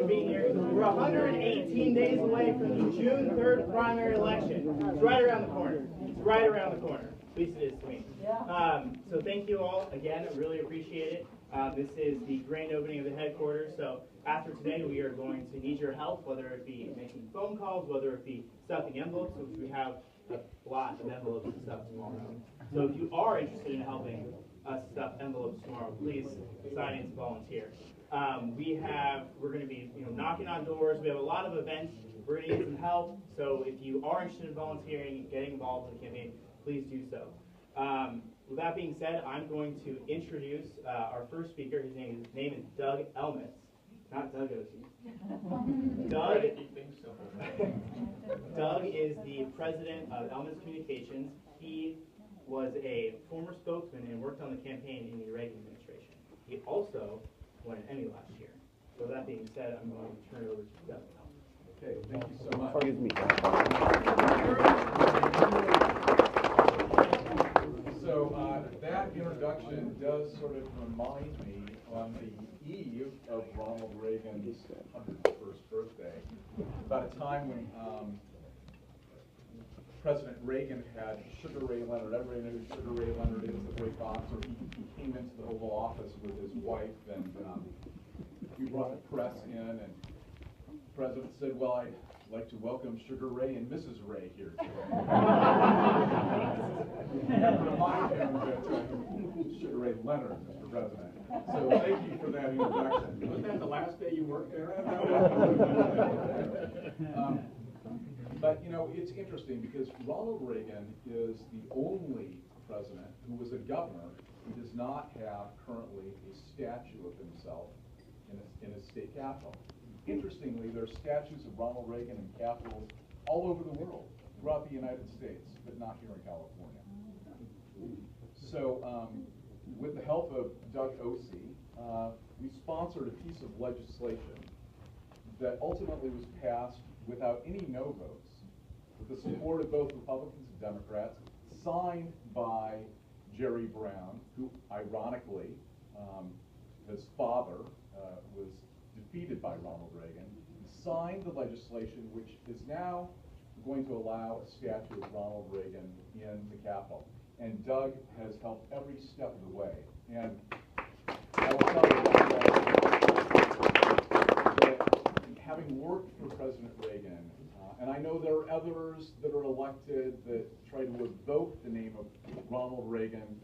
being here. We're 118 days away from the June 3rd primary election. It's right around the corner. It's right around the corner. At least it is to me. So thank you all again. I really appreciate it. This is the grand opening of the headquarters. So after today, we are going to need your help, whether it be making phone calls, whether it be stuffing envelopes, which we have a lot of envelopes and stuff tomorrow. So if you are interested in helping us stuff envelopes tomorrow, please sign in to volunteer. We're going to be knocking on doors. We have a lot of events. We're going to need some help. So if you are interested in volunteering and getting involved in the campaign, please do so. With that being said, I'm going to introduce our first speaker. His name is Doug Elmitz, not Doug Osi. Doug is the president of Elmitz Communications. He was a former spokesman and worked on the campaign in the Reagan administration. He also won an Emmy last year. So with that being said, I'm going to turn it over to Doug. Okay, thank you so much. Excuse me. So that introduction does sort of remind me on the eve of Ronald Reagan's 101st birthday, about a time when President Reagan had Sugar Ray Leonard. Everybody knows who Sugar Ray Leonard is, the great boxer. He came into the Oval Office with his wife, and we brought the press in, and the President said, "Well, I'd like to welcome Sugar Ray and Mrs. Ray here today." I have to remind him that Sugar Ray Leonard, Mr. President. So thank you for that introduction. Wasn't that the last day you worked there? But it's interesting because Ronald Reagan is the only president who was a governor who does not have currently a statue of himself in a state capitol. Interestingly, there are statues of Ronald Reagan in capitals all over the world, throughout the United States, but not here in California. So with the help of Doug Osi, we sponsored a piece of legislation that ultimately was passed without any no votes, with the support of both Republicans and Democrats, signed by Jerry Brown, who ironically, his father was defeated by Ronald Reagan, signed the legislation which is now going to allow a statue of Ronald Reagan in the Capitol. And Doug has helped every step of the way. And I will tell you that having worked for President Reagan, and I know there are others that are elected that try to evoke the name of Ronald Reagan,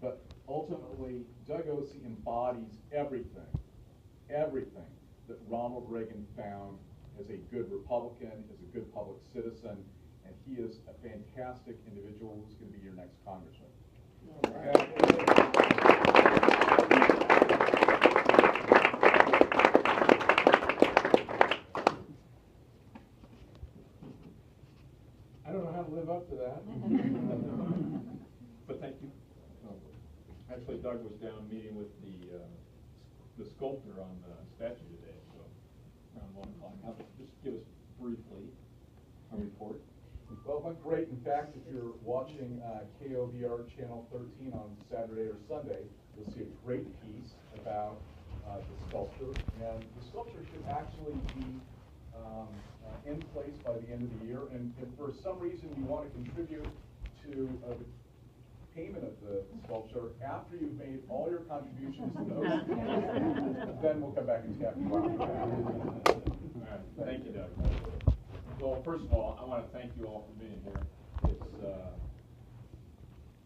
but ultimately Doug Osi embodies everything that Ronald Reagan found as a good Republican, as a good public citizen, and he is a fantastic individual who's going to be your next congressman. I don't know how to live up to that. But thank you. Actually, Doug was down meeting with the sculptor on the statue today, so around 1 o'clock. I'll just give us briefly a report. Well, it went great. In fact, if you're watching KOVR Channel 13 on Saturday or Sunday, you'll see a great piece about the sculpture. And the sculpture should actually be in place by the end of the year. And if for some reason you want to contribute to the payment of the sculpture after you've made all your contributions to those, then we'll come back and tap you out. Right. Thank you, Doug. Well, first of all, I want to thank you all for being here.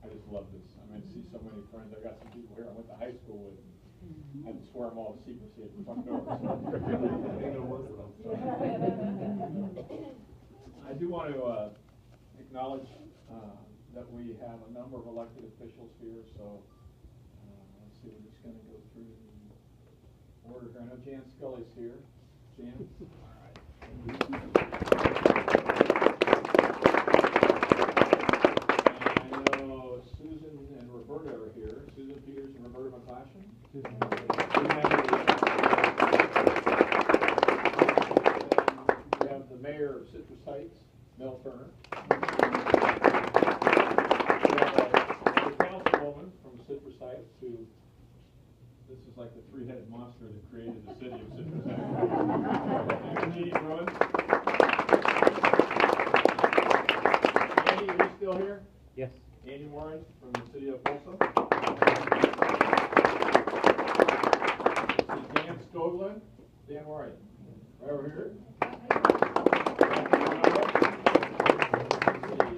I just love this. I mean, to see so many friends. I got some people here I went to high school with. I had to swear them all to secrecy at the front door. I do want to acknowledge that we have a number of elected officials here, so let's see, we're just going to go through the order here. I know Jan Scully's here. Jan? All right. And I know Susan and Roberta are here. Susan Peters and Roberta McClashen. We have the mayor of Citrus Heights, Mel Turner. Councilwoman from Citrus Heights, who this is like the three-headed monster that created the city of Citrus Heights. Heights from the city of Folsom. This is Dan Skoglund. Dan, where are you? Right over here.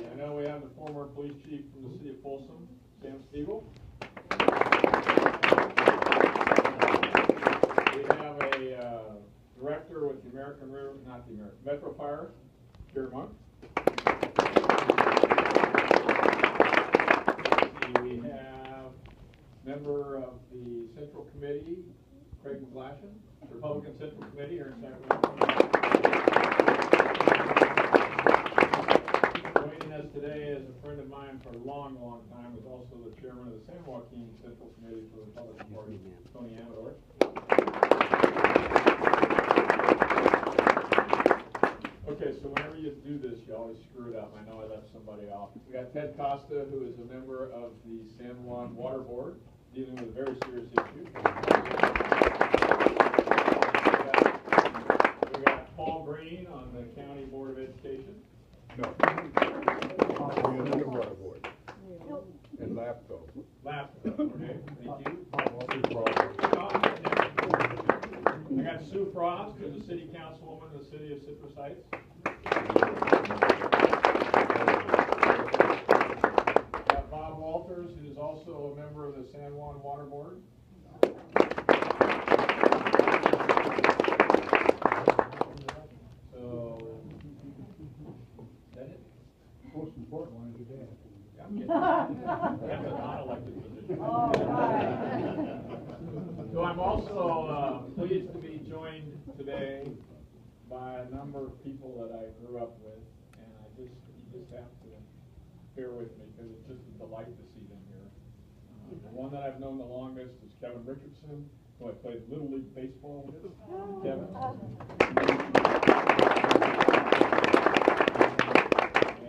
I know we have the former police chief from the city of Folsom, Sam Spiegel. We have a director with the Metro Fire, Jared Monk. We have member of the Central Committee, Craig McGlashan, Republican Central Committee here in Sacramento. Joining us today is a friend of mine for a long, long time, was also the chairman of the San Joaquin Central Committee for the Republican Party, Tony Amador. Okay, so whenever you do this, you always screw it up. I know I left somebody off. We got Ted Costa, who is a member of the San Juan Water Board, dealing with a very serious issue. We got Paul Green on the County Board of Education. No. We're in the water board. And LAPCO. LAPCO, okay, thank you. I got Sue Frost, who's the city councilwoman of the city of Citrus Heights. Got Bob Walters, who's also a member of the San Juan Water Board. So, is that it? Most important one is your dad. I'm kidding. That's a non-elected position. So I'm also pleased to be joined today by a number of people that I grew up with, and you just have to bear with me because it's just a delight to see them here. The one that I've known the longest is Kevin Richardson, who I played Little League Baseball with. Kevin.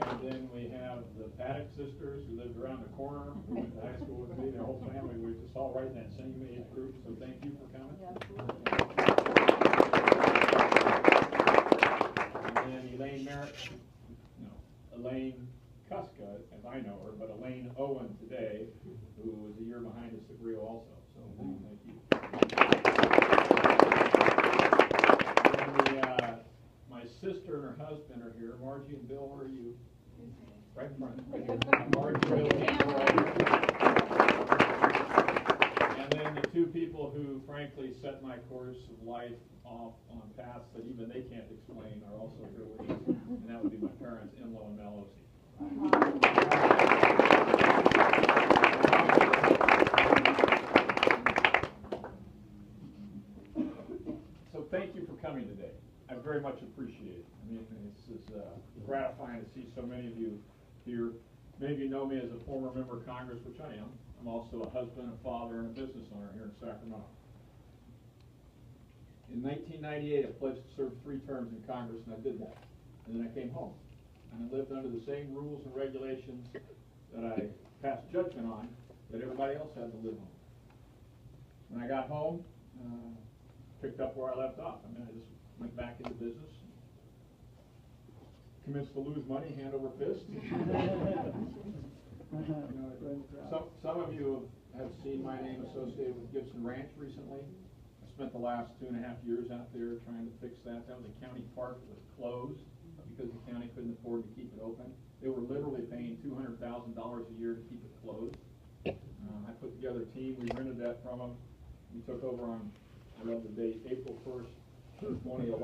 And then we have the Paddock sisters who lived around the corner, who went to high school with me. Their whole family, we were just all right in that same age group, so thank you for coming. And then Elaine Kuska, as I know her, but Elaine Owen today, who was a year behind us at Rio also, so thank you. And my sister and her husband are here. Margie and Bill, where are you? Right in front. Margie, Bill, and then the two people who, frankly, set my course of life off on paths that even they can't explain are also here with us, and that would be my parents, Imlo and Mel Osey. So thank you for coming today. I very much appreciate it. I mean, this is gratifying to see so many of you here. Many of you know me as a former member of Congress, which I am. I'm also a husband, a father, and a business owner here in Sacramento. In 1998, I pledged to serve 3 terms in Congress, and I did that. And then I came home. And I lived under the same rules and regulations that I passed judgment on that everybody else had to live on. When I got home, picked up where I left off. I mean, I just went back into business, commenced to lose money hand over fist. Some of you have seen my name associated with Gibson Ranch recently. I spent the last 2.5 years out there trying to fix that. That was a county park that was closed because the county couldn't afford to keep it open. They were literally paying $200,000 a year to keep it closed. I put together a team. We rented that from them. We took over on, I love the date, April 1st, 2011.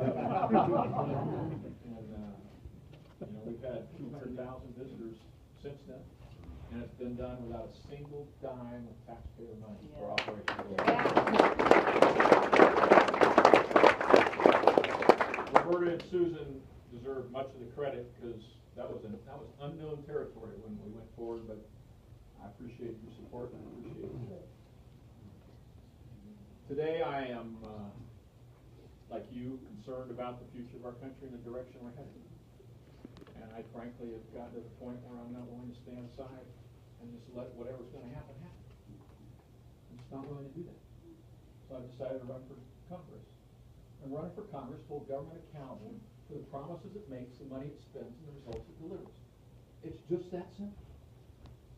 And we've had 200,000 visitors since then. And it's been done without a single dime of taxpayer money for operations. Roberta and Susan deserve much of the credit because that was unknown territory when we went forward, but I appreciate your support and I appreciate it. Today I am, like you, concerned about the future of our country and the direction we're headed. And I frankly have gotten to the point where I'm not willing to stand aside and just let whatever's going to happen, happen. I'm just not willing to do that. So I've decided to run for Congress. And running for Congress to hold government accountable for the promises it makes, the money it spends, and the results it delivers. It's just that simple.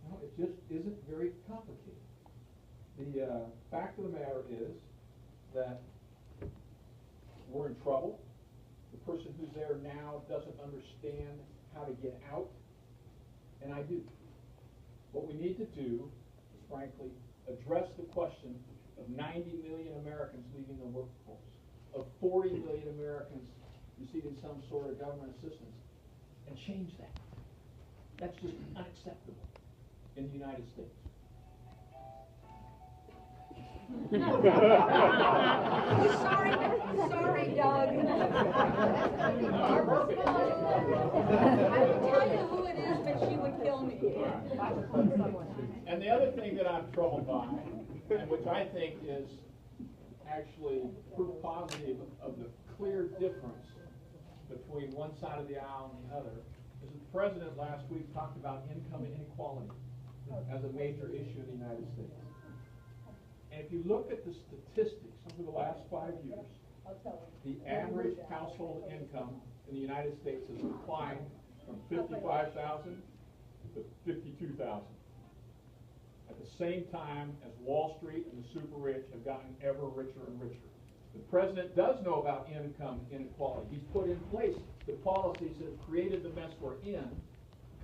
Well, it just isn't very complicated. The fact of the matter is that we're in trouble. The person who's there now doesn't understand how to get out, and I do. What we need to do is, frankly, address the question of 90 million Americans leaving the workforce, of 40 million Americans receiving some sort of government assistance, and change that. That's just unacceptable in the United States. Sorry, Doug. I would tell you who it is, but she would kill me. And the other thing that I'm troubled by, and which I think is actually proof positive of the clear difference between one side of the aisle and the other, is that the President last week talked about income inequality as a major issue in the United States. And if you look at the statistics over the last 5 years, the average household income in the United States has declined from $55,000 to $52,000. At the same time as Wall Street and the super rich have gotten ever richer and richer. The President does know about income inequality. He's put in place the policies that have created the mess we're in.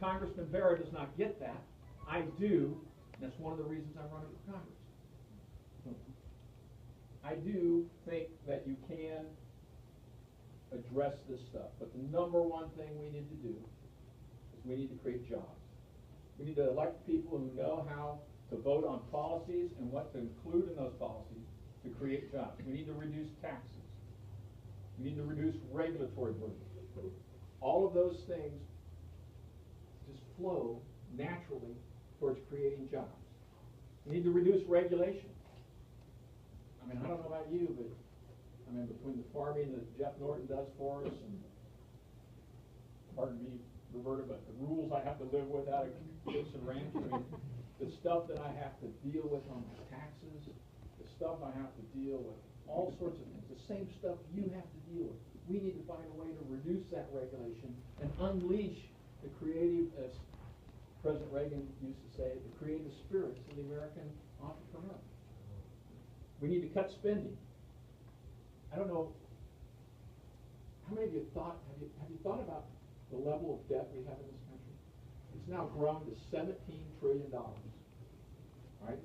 Congressman Barrett does not get that. I do, and that's one of the reasons I'm running for Congress. I do think that you can address this stuff, but the number one thing we need to do is we need to create jobs. We need to elect people who know how to vote on policies and what to include in those policies to create jobs. We need to reduce taxes. We need to reduce regulatory burden. All of those things just flow naturally towards creating jobs. We need to reduce regulation. I mean, I don't know about you, but I mean, between the farming that Jeff Norton does for us, and pardon me, Roberta, but the rules I have to live with out of Gibson Ranch, I mean, the stuff that I have to deal with on my taxes, the stuff I have to deal with, all sorts of things, the same stuff you have to deal with. We need to find a way to reduce that regulation and unleash the creative, as President Reagan used to say, the creative spirits of the American entrepreneur. We need to cut spending. I don't know, how many of you thought, have you thought about the level of debt we have in this country? It's now grown to $17 trillion, right?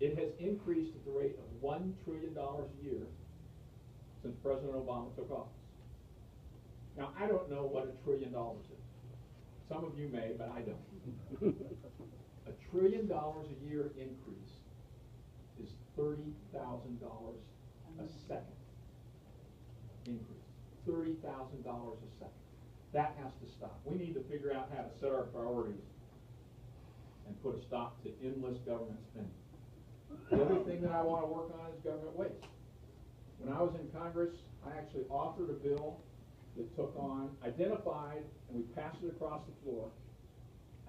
It has increased at the rate of $1 trillion a year since President Obama took office. Now, I don't know what $1 trillion is. Some of you may, but I don't. $1 trillion a year increase is $30,000 a second increase. $30,000 a second. That has to stop. We need to figure out how to set our priorities and put a stop to endless government spending. The other thing that I want to work on is government waste. When I was in Congress, I actually authored a bill that took on, identified, and we passed it across the floor,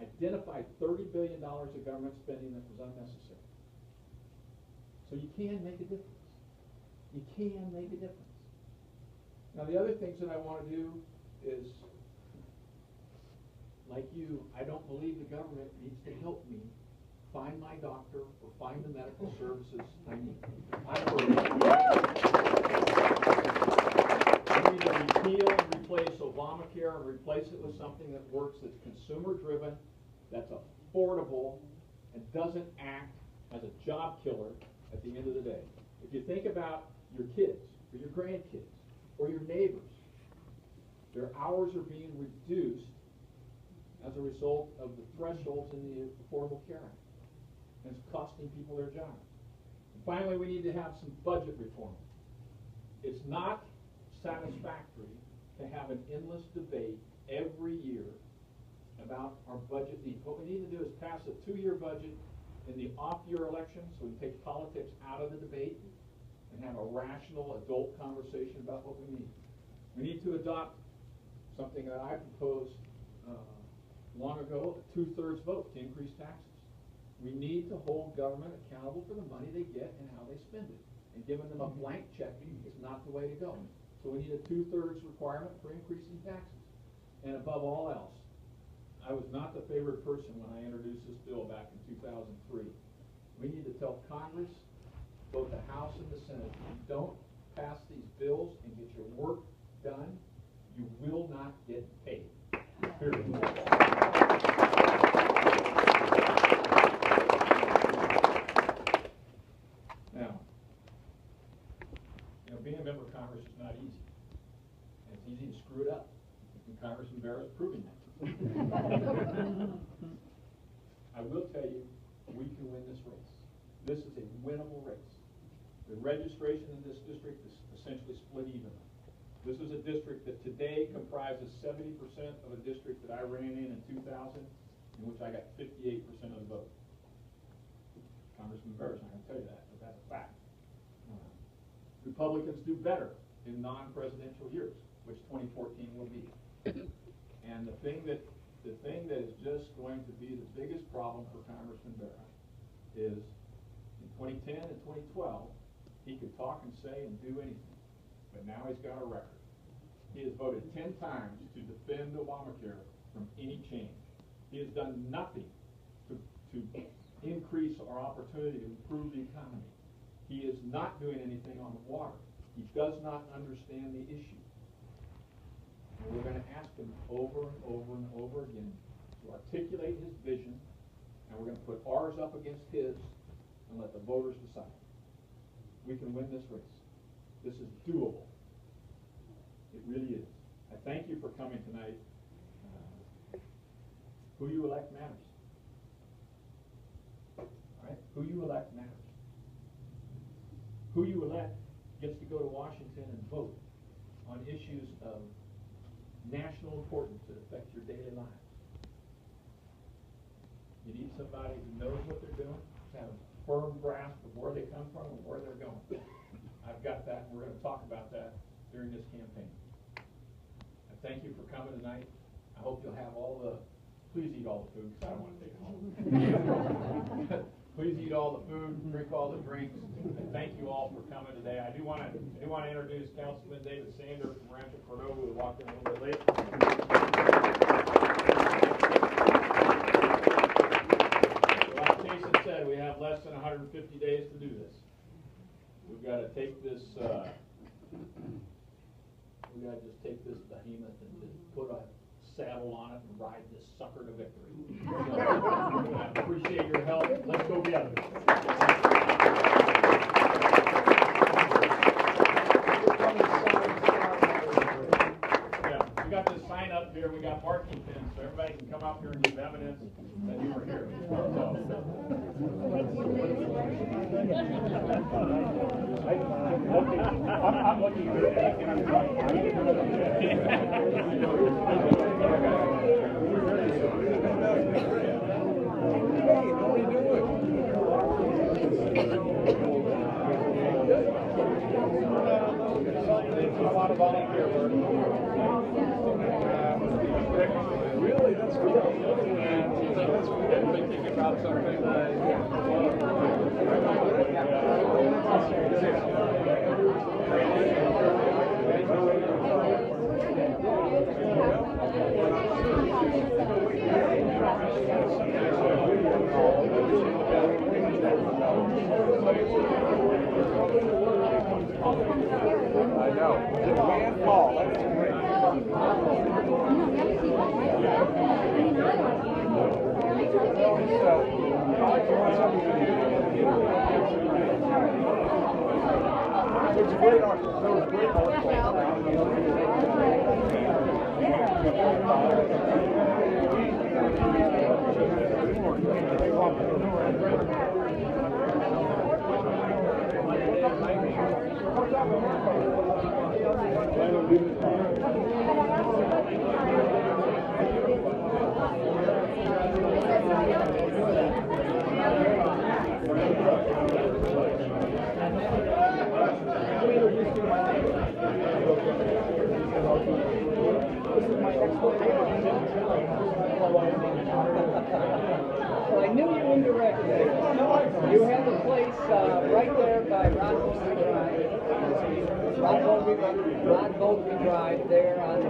identified $30 billion of government spending that was unnecessary. So you can make a difference. You can make a difference. Now, the other things that I want to do is, like you, I don't believe the government needs to help me find my doctor or find the medical services I need. I need to repeal and replace Obamacare and replace it with something that works, that's consumer-driven, that's affordable, and doesn't act as a job killer at the end of the day. If you think about your kids, or your grandkids, or your neighbors, their hours are being reduced as a result of the thresholds in the Affordable Care Act. And it's costing people their jobs. And finally, we need to have some budget reform. It's not satisfactory to have an endless debate every year about our budget needs. What we need to do is pass a 2-year budget in the off-year election so we can take politics out of the debate and have a rational adult conversation about what we need. We need to adopt something that I proposed long ago, a 2/3 vote to increase taxes. We need to hold government accountable for the money they get and how they spend it. And giving them a blank check is not the way to go. So we need a 2/3 requirement for increasing taxes. And above all else, I was not the favored person when I introduced this bill back in 2003. We need to tell Congress, both the House and the Senate, if you don't pass these bills and get your work done, you will not get paid. Period. Now, being a member of Congress is not easy. And it's easy to screw it up. And Congressman Barrett's proving that. I will tell you, we can win this race. This is a winnable race. The registration in this district is essentially split evenly. This is a district that today comprises 70% of a district that I ran in 2000, in which I got 58% of the vote. Congressman Barrett's not going to tell you that, but that's a fact. Republicans do better in non-presidential years, which 2014 will be. And the thing that is just going to be the biggest problem for Congressman Barrett is in 2010 and 2012, he could talk and say and do anything, but now he's got a record. He has voted 10 times to defend Obamacare from any change. He has done nothing to increase our opportunity to improve the economy. He is not doing anything on the water. He does not understand the issue. And we're going to ask him over and over and over again to articulate his vision, and we're going to put ours up against his and let the voters decide. We can win this race. This is doable. It really is. I thank you for coming tonight. Who you elect matters. All right? Who you elect matters. Who you elect gets to go to Washington and vote on issues of national importance that affect your daily lives. You need somebody who knows what they're doing, has a firm grasp of where they come from and where they're going. I've got that, and we're going to talk about that during this campaign. I thank you for coming tonight. I hope you'll have all the, please eat all the food, because I don't want to take it home. Please eat all the food, drink all the drinks, and thank you all for coming today. I do want to introduce Councilman David Sander from Rancho Cordova, who walked in a little bit late. Like Jason said, we have less than 150 days to do this. We've got to take this, we've got to just take this behemoth and just put a saddle on it and ride this sucker to victory. I appreciate your help. Let's go get it. Yeah, we got this sign up here. We got marking pins, so everybody can come up here and give evidence that you were here. I'm looking at a lot of volunteer work. Really, that's good. That's good. Thinking about something. I know. The grand fall. That's great. It's a great article. It was a great article. Well, I knew you indirectly. You have a place right there by Ron Boatby Drive there on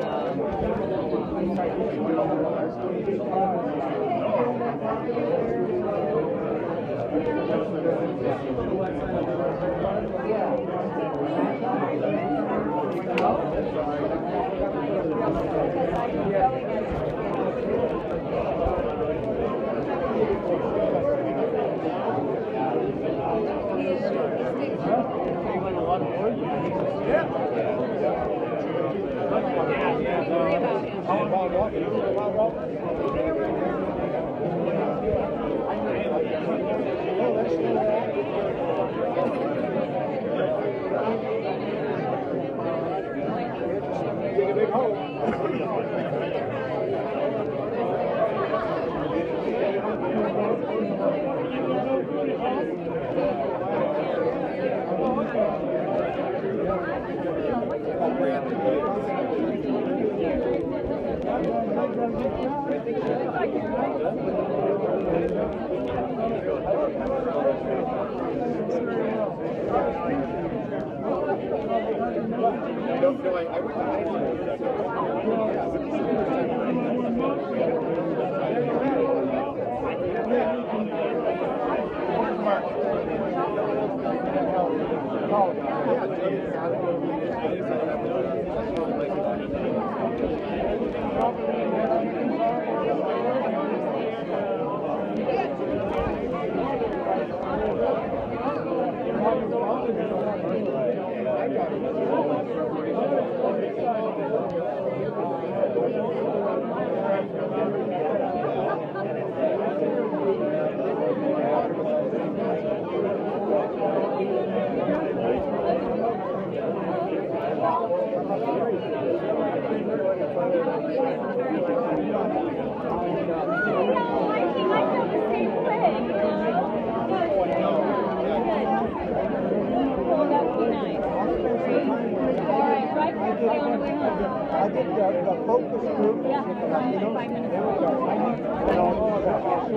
I did the focus group. Yeah, 5 minutes. There we go. I need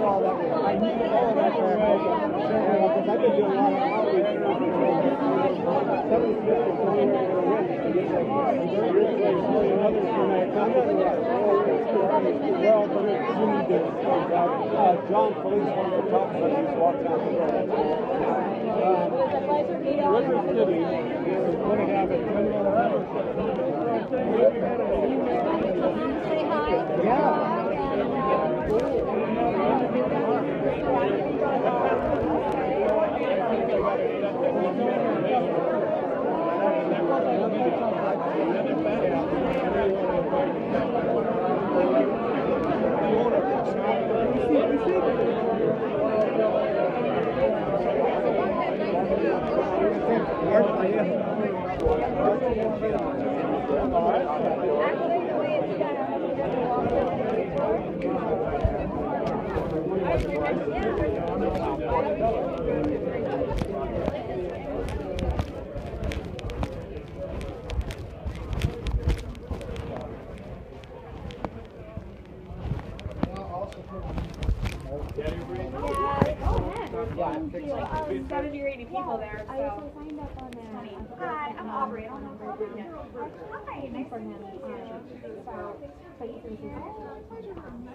all that because I've been doing a lot of outreach. 75th John Felice wanted to talk about these walks out the door. River City is going to have a Say hi. Yeah, 70 or 80 people there, so. I also signed up on that. Hi, I'm Aubrey. I don't know if you're yet. Hi, nice to meet you.